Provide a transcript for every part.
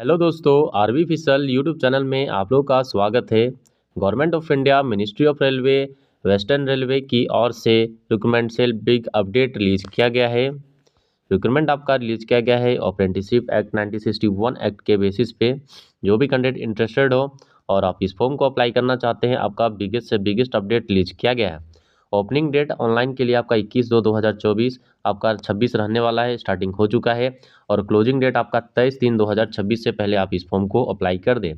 Hello दोस्तों, RV फिसल YouTube channel में आप लोगों का स्वागत है। Government of India ministry of railway western railway की ओर से रिक्रूटमेंट से बिग अपडेट रिलीज किया गया है। रिक्रूटमेंट आपका रिलीज किया गया है अप्रेंटिसशिप एक्ट 1961 एक्ट के बेसिस पे। जो भी कैंडिडेट इंटरेस्टेड हो और आप इस फॉर्म को अप्लाई करना चाहते हैं, आपका बिगेस्ट से बिगेस्ट अपडेट रिलीज किया गया है। ओपनिंग डेट ऑनलाइन के लिए आपका 21/2/2024, आपका 26 रहने वाला है, स्टार्टिंग हो चुका है। और क्लोजिंग डेट आपका 23/3/2026 से पहले आप इस फॉर्म को अप्लाई कर दें।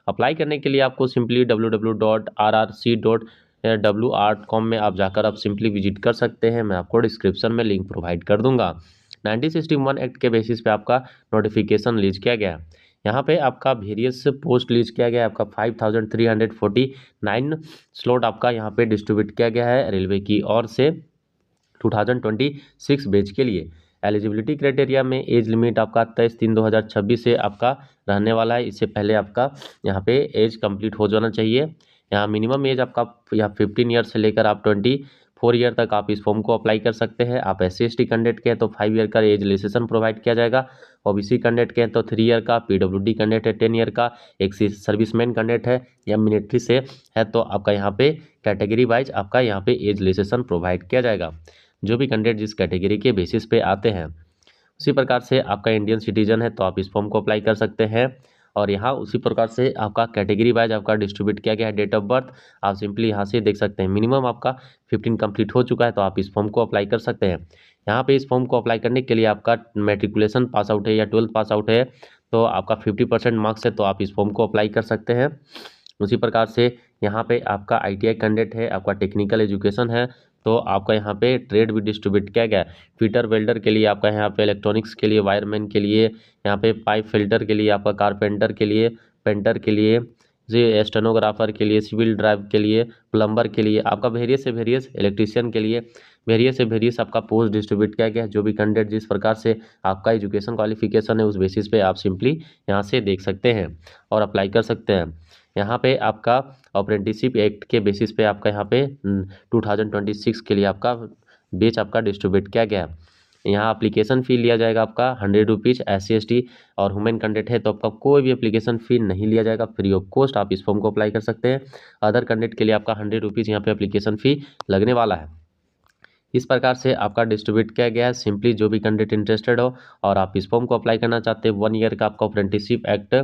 अप्लाई करने के लिए आपको सिंपली www.rrc.wr.com में आप जाकर आप सिंपली विजिट कर सकते हैं। मैं आपको डिस्क्रिप्शन में लिंक प्रोवाइड कर दूंगा। 1961 एक्ट के बेसिस पे आपका नोटिफिकेशन रिलीज किया गया। यहाँ पे आपका वेरियस पोस्ट रिलीज किया गया है। आपका 5349 स्लॉट आपका यहाँ पे डिस्ट्रीब्यूट किया गया है रेलवे की ओर से 2026 बैच के लिए। एलिजिबिलिटी क्राइटेरिया में एज लिमिट आपका 23/3/2026 से आपका रहने वाला है। इससे पहले आपका यहाँ पे एज कंप्लीट हो जाना चाहिए। यहाँ मिनिमम एज आपका यहाँ 15 ईयर से लेकर आप 24 ईयर तक आप इस फॉर्म को अप्लाई कर सकते हैं। आप SC/ST कैंडिडेट के हैं तो 5 ईयर का एज रिलैक्सेशन प्रोवाइड किया जाएगा। OBC कैंडिडेट के हैं तो 3 ईयर का, PWD कैंडिडेट है 10 ईयर का, एक सर्विसमैन कैंडिडेट है या मिलिट्री से है तो आपका यहाँ पे कैटेगरी वाइज आपका यहाँ पे एज रिलैक्सेशन प्रोवाइड किया जाएगा। जो भी कैंडिडेट जिस कैटेगरी के बेसिस पे आते हैं, उसी प्रकार से आपका इंडियन सिटीजन है तो आप इस फॉर्म को अप्लाई कर सकते हैं। और यहाँ उसी प्रकार से आपका कैटेगरी वाइज आपका डिस्ट्रीब्यूट किया गया है। डेट ऑफ बर्थ आप सिंपली यहाँ से देख सकते हैं। मिनिमम आपका 15 कंप्लीट हो चुका है तो आप इस फॉर्म को अप्लाई कर सकते हैं। यहाँ पे इस फॉर्म को अप्लाई करने के लिए आपका मैट्रिकुलेशन पास आउट है या 12th पास आउट है तो आपका 50% मार्क्स है तो आप इस फॉर्म को अप्लाई कर सकते हैं। उसी प्रकार से यहाँ पे आपका ITI कैंडिडेट है, आपका टेक्निकल एजुकेशन है तो आपका यहाँ पे ट्रेड भी डिस्ट्रीब्यूट किया गया है। फिटर वेल्डर के लिए आपका यहाँ पे, इलेक्ट्रॉनिक्स के लिए, वायरमैन के लिए, यहाँ पे पाइप फिल्टर के लिए, आपका कारपेंटर के लिए, पेंटर के लिए, जी स्टेनोग्राफर के लिए, सिविल ड्राइव के लिए, प्लम्बर के लिए, आपका वेरियस से वेरियस इलेक्ट्रीशियन के लिए वेरियस से वेरियस आपका पोस्ट डिस्ट्रीब्यूट किया गया है। जो भी कैंडिडेट जिस प्रकार से आपका एजुकेशन क्वालिफिकेशन है उस बेसिस पे आप सिंपली यहाँ से देख सकते हैं और अप्लाई कर सकते हैं। यहाँ पे आपका अप्रेंटिसशिप एक्ट के बेसिस पे आपका यहाँ पे 2026 के लिए आपका बैच आपका डिस्ट्रीब्यूट किया गया है। यहाँ एप्लीकेशन फ़ी लिया जाएगा आपका 100 रुपीज़। SC/ST और वुमेन कैंडिडेट है तो आपका कोई भी एप्लीकेशन फ़ी नहीं लिया जाएगा, फ्री ऑफ कॉस्ट आप इस फॉर्म को अप्लाई कर सकते हैं। अदर कैंडिडेट के लिए आपका 100 रुपीज़ यहाँ पे एप्लीकेशन फ़ी लगने वाला है। इस प्रकार से आपका डिस्ट्रीब्यूट किया गया है। सिंपली जो भी कैंडिडेट इंटरेस्टेड हो और आप इस फॉर्म को अप्लाई करना चाहते हैं, 1 ईयर का आपका अप्रेंटिसशिप एक्ट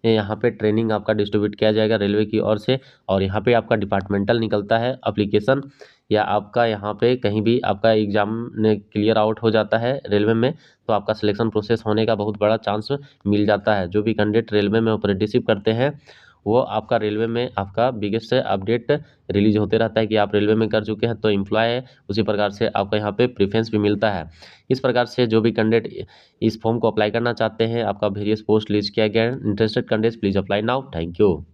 यहाँ पे ट्रेनिंग आपका डिस्ट्रीब्यूट किया जाएगा रेलवे की ओर से। और यहाँ पे आपका डिपार्टमेंटल निकलता है एप्लीकेशन, या आपका यहाँ पे कहीं भी आपका एग्जाम ने क्लियर आउट हो जाता है रेलवे में तो आपका सिलेक्शन प्रोसेस होने का बहुत बड़ा चांस मिल जाता है। जो भी कैंडिडेट रेलवे में अप्रेंटिसशिप करते हैं वो आपका रेलवे में आपका बिगेस्ट अपडेट रिलीज होते रहता है कि आप रेलवे में कर चुके हैं तो एम्प्लॉय है, उसी प्रकार से आपको यहाँ पे प्रेफरेंस भी मिलता है। इस प्रकार से जो भी कैंडिडेट इस फॉर्म को अप्लाई करना चाहते हैं, आपका वेरियस पोस्ट रिलीज किया गया है। Interested candidates please apply now. Thank you.